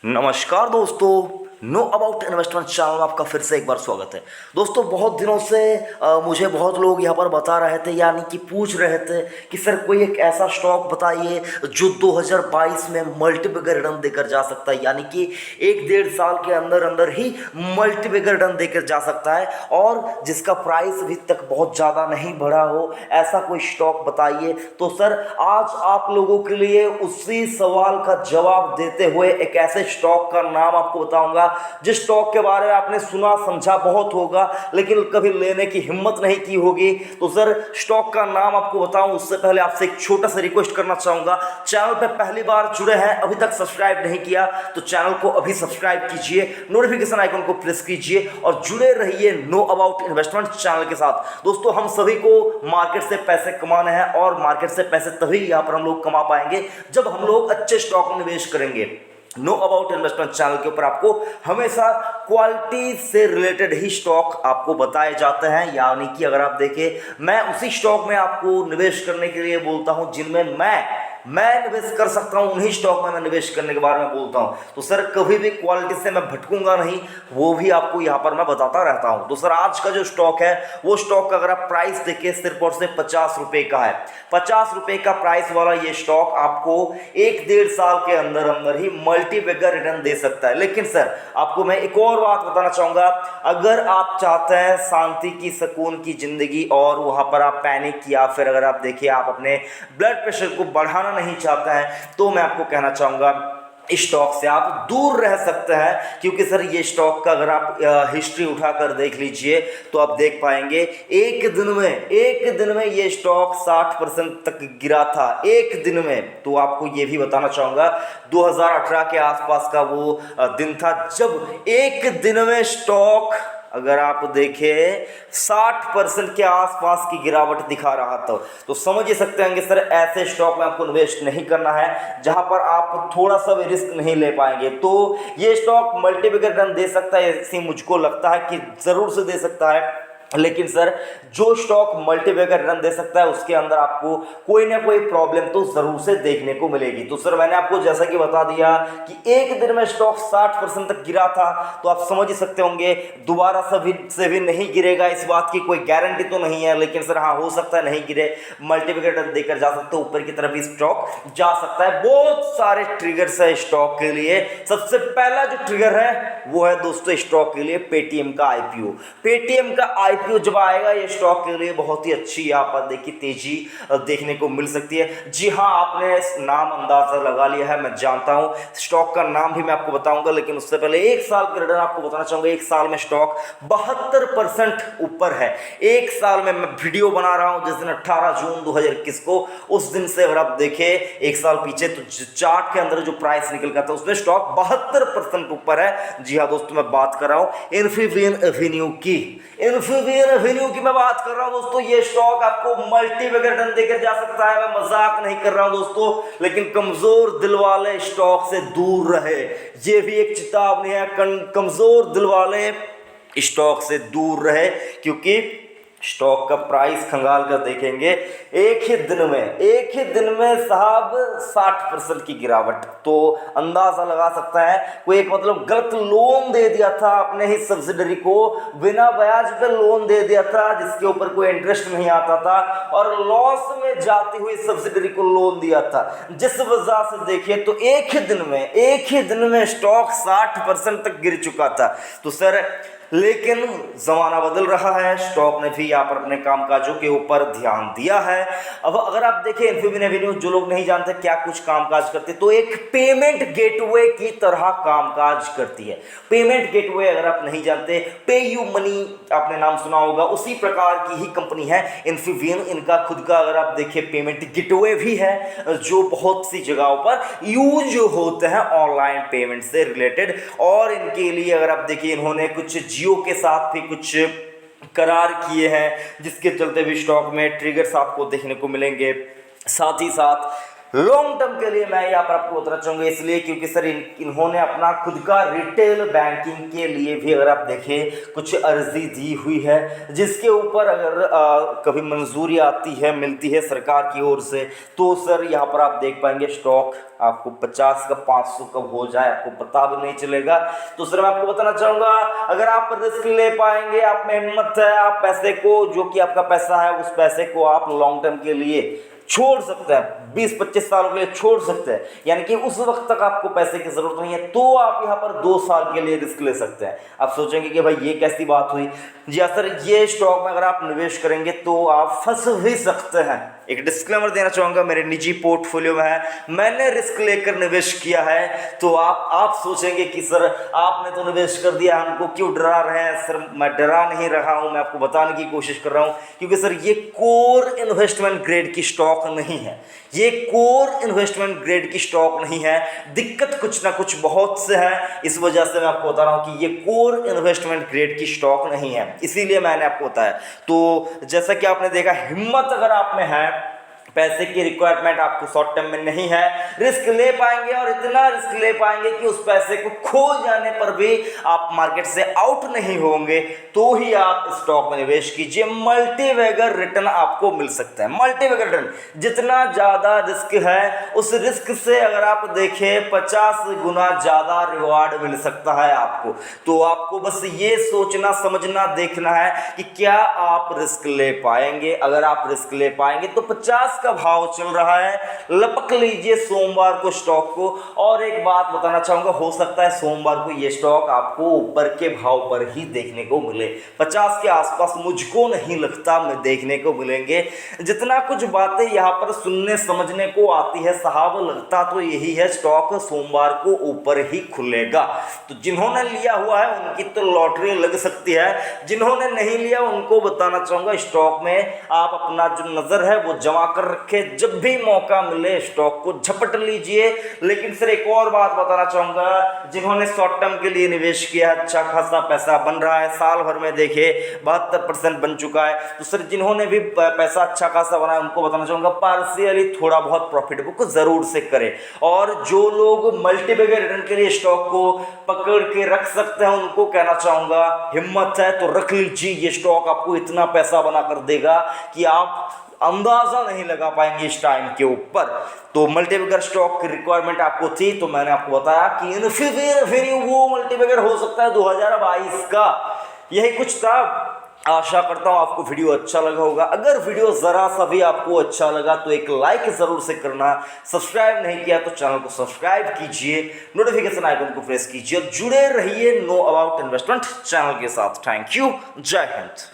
नमस्कार दोस्तों, know about investment channel में आपका फिर से एक बार स्वागत है। दोस्तों बहुत दिनों से मुझे बहुत लोग यहाँ पर बता रहे थे, यानी कि पूछ रहे थे कि सर कोई एक ऐसा स्टॉक बताइए जो 2022 में मल्टीबैगर रिटर्न देकर जा सकता है, यानी कि 1-1.5 साल के अंदर अंदर ही मल्टीबैगर रिटर्न देकर जा सकता है और जिसका प्राइस अभी तक बहुत ज़्यादा नहीं बढ़ा हो, ऐसा कोई स्टॉक बताइए। तो सर आज आप लोगों के लिए उसी सवाल का जवाब देते हुए एक ऐसे स्टॉक का नाम आपको बताऊंगा जिस स्टॉक के बारे में आपने सुना समझा बहुत होगा लेकिन कभी लेने की हिम्मत नहीं की होगी। तो सर स्टॉक का नाम आपको बताऊं उससे पहले आपसे एक छोटा सा रिक्वेस्ट करना चाहूंगा, चैनल पे पहली बार जुड़े हैं अभी तक सब्सक्राइब नहीं किया तो चैनल को अभी सब्सक्राइब कीजिए, नोटिफिकेशन आइकन को प्रेस कीजिए और जुड़े रहिए नो अबाउट इन्वेस्टमेंट चैनल के साथ। दोस्तों हम सभी को मार्केट से पैसे कमाने हैं और मार्केट से पैसे तभी यहाँ पर हम लोग कमा पाएंगे जब हम लोग अच्छे स्टॉक में निवेश करेंगे। नो अबाउट इन्वेस्टमेंट चैनल के ऊपर आपको हमेशा क्वालिटी से रिलेटेड ही स्टॉक आपको बताए जाते हैं, यानी कि अगर आप देखें मैं उसी स्टॉक में आपको निवेश करने के लिए बोलता हूं जिनमें मैं निवेश कर सकता हूं, उन्हीं स्टॉक में मैं निवेश करने के बारे में बोलता हूं। तो सर कभी भी क्वालिटी से मैं भटकूंगा नहीं, वो भी आपको यहां पर मैं बताता रहता हूं। तो सर आज का जो स्टॉक है वो स्टॉक का अगर आप प्राइस देखें सिर्फ और सिर्फ 50 रुपए का है। 50 रुपए का प्राइस वाला ये स्टॉक आपको 1-1.5 साल के अंदर अंदर ही मल्टीबैगर रिटर्न दे सकता है। लेकिन सर आपको मैं एक और बात बताना चाहूंगा, अगर आप चाहते हैं शांति की सुकून की जिंदगी और वहां पर आप पैनिक या फिर अगर आप देखिए आप अपने ब्लड प्रेशर को बढ़ाना नहीं चाहता है तो मैं आपको कहना चाहूंगा इस स्टॉक से आप दूर रह सकते हैं, क्योंकि सर ये स्टॉक का अगर आप हिस्ट्री उठाकर देख लीजिए तो आप देख पाएंगे एक दिन में ये स्टॉक 60% तक गिरा था एक दिन में। तो आपको ये भी बताना चाहूंगा 2018 के आसपास का वो दिन था जब एक दिन में स्टॉक अगर आप देखें 60% के आसपास की गिरावट दिखा रहा था। तो समझ ही सकते हैं कि सर ऐसे स्टॉक में आपको निवेश नहीं करना है जहां पर आप थोड़ा सा भी रिस्क नहीं ले पाएंगे। तो ये स्टॉक मल्टीबैगर रिटर्न दे सकता है, ऐसे मुझको लगता है कि जरूर से दे सकता है, लेकिन सर जो स्टॉक मल्टीबैगर रिटर्न दे सकता है उसके अंदर आपको कोई ना कोई प्रॉब्लम तो जरूर से देखने को मिलेगी। तो सर मैंने आपको जैसा कि बता दिया कि एक दिन में स्टॉक 60% तक गिरा था, तो आप समझ ही सकते होंगे दोबारा से भी नहीं गिरेगा, इस बात की कोई गारंटी तो नहीं है, लेकिन सर हाँ हो सकता है नहीं गिरे, मल्टीबैगर रिटर्न देकर जा सकते हो, ऊपर की तरफ भी स्टॉक जा सकता है। बहुत सारे ट्रिगर्स है स्टॉक के लिए। सबसे पहला जो ट्रिगर है वो है दोस्तों स्टॉक के लिए पेटीएम का आईपीओ। पेटीएम का आईपीओ जब आएगा ये स्टॉक के लिए बहुत ही अच्छी यहाँ पर देखिए तेजी देखने को मिल सकती है। जी हाँ आपने नाम अंदाजा लगा लिया है, मैं जानता हूँ स्टॉक का नाम भी मैं आपको बताऊंगा, लेकिन उससे पहले एक साल का रिटर्न आपको बताना चाहूंगा। एक साल में स्टॉक 72% ऊपर है। एक साल में मैं वीडियो बना रहा हूं जिस दिन 18 जून 2021 को, उस दिन से अगर आप देखें एक साल पीछे तो चार्ट के अंदर जो प्राइस निकल गया था उसमें स्टॉक 72% ऊपर है। जी हाँ दोस्तों मैं बात कर रहा हूं इन्फीबियन एवेन्यू की मैं बात कर रहा हूं दोस्तों। ये स्टॉक आपको मल्टीबैगर रिटर्न देकर जा सकता है, मैं मजाक नहीं कर रहा हूं दोस्तों, लेकिन कमजोर दिल वाले स्टॉक से दूर रहे, ये भी एक चेतावनी है। कमजोर दिल वाले स्टॉक से दूर रहे, क्योंकि स्टॉक का प्राइस खंगाल कर देखेंगे एक ही दिन में साहब 60% की गिरावट। तो अंदाजा लगा सकता है कोई एक मतलब गलत लोन दे दिया था अपने ही सब्सिडरी को, बिना ब्याज पे लोन दे दिया था जिसके ऊपर कोई इंटरेस्ट नहीं आता था और लॉस में जाती हुई सब्सिडरी को लोन दिया था, जिस वजह से देखिए तो एक ही दिन में स्टॉक 60% तक गिर चुका था। तो सर लेकिन जमाना बदल रहा है, स्टॉक ने भी यहाँ पर अपने कामकाजों के ऊपर ध्यान दिया है। अब अगर आप देखें इन्फीबियन एवेन्यू, जो लोग नहीं जानते क्या कुछ कामकाज करती है, तो एक पेमेंट गेटवे की तरह कामकाज करती है। पेमेंट गेटवे अगर आप नहीं जानते, पे यू मनी आपने नाम सुना होगा, उसी प्रकार की ही कंपनी है इन्फीबियन। इनका खुद का अगर आप देखें पेमेंट गेटवे भी है जो बहुत सी जगहों पर यूज होते हैं ऑनलाइन पेमेंट से रिलेटेड। और इनके लिए अगर आप देखिए इन्होंने कुछ जियो के साथ भी कुछ करार किए हैं जिसके चलते भी स्टॉक में ट्रिगर्स आपको देखने को मिलेंगे। साथ ही साथ लॉन्ग टर्म के लिए मैं यहाँ पर आपको बताना चाहूँगा, इसलिए क्योंकि सर इन्होंने अपना खुद का रिटेल बैंकिंग के लिए भी अगर आप देखें कुछ अर्जी दी हुई है, जिसके ऊपर अगर कभी मंजूरी आती है, मिलती है सरकार की ओर से, तो सर यहाँ पर आप देख पाएंगे स्टॉक आपको 50 का 500 कब हो जाए आपको पता भी नहीं चलेगा। तो सर मैं आपको बताना चाहूँगा, अगर आप रिस्क ले पाएंगे, आप में हिम्मत है, आप पैसे को, जो कि आपका पैसा है, उस पैसे को आप लॉन्ग टर्म के लिए छोड़ सकते हैं, 20-25 सालों के लिए छोड़ सकते हैं, यानी कि उस वक्त तक आपको पैसे की जरूरत नहीं है, तो आप यहाँ पर 2 साल के लिए रिस्क ले सकते हैं। आप सोचेंगे कि भाई ये कैसी बात हुई। जी हाँ सर, ये स्टॉक में अगर आप निवेश करेंगे तो आप फंस भी सकते हैं। एक डिस्क्लेमर देना चाहूँगा, मेरे निजी पोर्टफोलियो में है, मैंने रिस्क लेकर निवेश किया है। तो आप सोचेंगे कि सर आपने तो निवेश कर दिया, हमको क्यों डरा रहे हैं। सर मैं डरा नहीं रहा हूँ, मैं आपको बताने की कोशिश कर रहा हूँ, क्योंकि सर ये कोर इन्वेस्टमेंट ग्रेड की स्टॉक नहीं है, ये कोर इन्वेस्टमेंट ग्रेड की स्टॉक नहीं है। दिक्कत कुछ ना कुछ बहुत से है, इस वजह से मैं आपको बता रहा हूँ कि ये कोर इन्वेस्टमेंट ग्रेड की स्टॉक नहीं है, इसीलिए मैंने आपको बताया। तो जैसा कि आपने देखा, हिम्मत अगर आप में है, पैसे की रिक्वायरमेंट आपको शॉर्ट टर्म में नहीं है, रिस्क ले पाएंगे, और इतना रिस्क ले पाएंगे कि उस पैसे को खो जाने पर भी आप मार्केट से आउट नहीं होंगे, तो ही आप स्टॉक में निवेश कीजिए। मल्टीबैगर रिटर्न आपको मिल सकता है। मल्टीबैगर रिटर्न, जितना ज़्यादा रिस्क है, उस रिस्क से अगर आप देखें 50 गुना ज़्यादा रिवार्ड मिल सकता है आपको। तो आपको बस ये सोचना, समझना, देखना है कि क्या आप रिस्क ले पाएंगे। अगर आप रिस्क ले पाएंगे तो 50 का भाव चल रहा है, लपक लीजिए सोमवार को स्टॉक को। और एक बात बताना चाहूंगा, हो सकता है सोमवार को ये स्टॉक आपको ऊपर के भाव पर ही देखने को मिले, 50 के आसपास मुझको नहीं लगता में देखने को मिलेंगे। जितना कुछ बातें यहाँ पर सुनने समझने को आती है साहब, लगता तो यही है स्टॉक सोमवार को ऊपर ही खुलेगा। तो जिन्होंने लिया हुआ है उनकी तो लॉटरी लग सकती है, जिन्होंने नहीं लिया उनको बताना चाहूंगा, स्टॉक में आप अपना जो नजर है वो जमा कर रखे, जब भी मौका मिले स्टॉक को झपट लीजिए। लेकिन सर एक और बात बताना चाहूंगा, जिन्होंने शॉर्ट टर्म के लिए निवेश किया, अच्छा खासा पैसा बन रहा है, साल भर में देखे 72% बन चुका है, तो सर जिन्होंने भी पैसा अच्छा खासा बना है उनको बताना चाहूंगा, पार्शियली थोड़ा बहुत प्रॉफिट बुक जरूर से करें। और जो लोग मल्टीबैगर रिटर्न के लिए स्टॉक को पकड़ के रख सकते हैं उनको कहना चाहूंगा, हिम्मत है तो रख लीजिए, ये स्टॉक आपको इतना पैसा बना कर देगा कि आप अंदाजा नहीं लगा पाएंगे इस टाइम के ऊपर। तो मल्टीबैगर स्टॉक की रिक्वायरमेंट आपको थी, तो मैंने आपको बताया कि इन फिर वो मल्टीबैगर हो सकता है 2022 का। यही कुछ था। आशा करता हूँ आपको वीडियो अच्छा लगा होगा। अगर वीडियो ज़रा सा भी आपको अच्छा लगा तो एक लाइक ज़रूर से करना, सब्सक्राइब नहीं किया तो चैनल को सब्सक्राइब कीजिए, नोटिफिकेशन आइकन को प्रेस कीजिए, जुड़े रहिए नो अबाउट इन्वेस्टमेंट चैनल के साथ। थैंक यू, जय हिंद।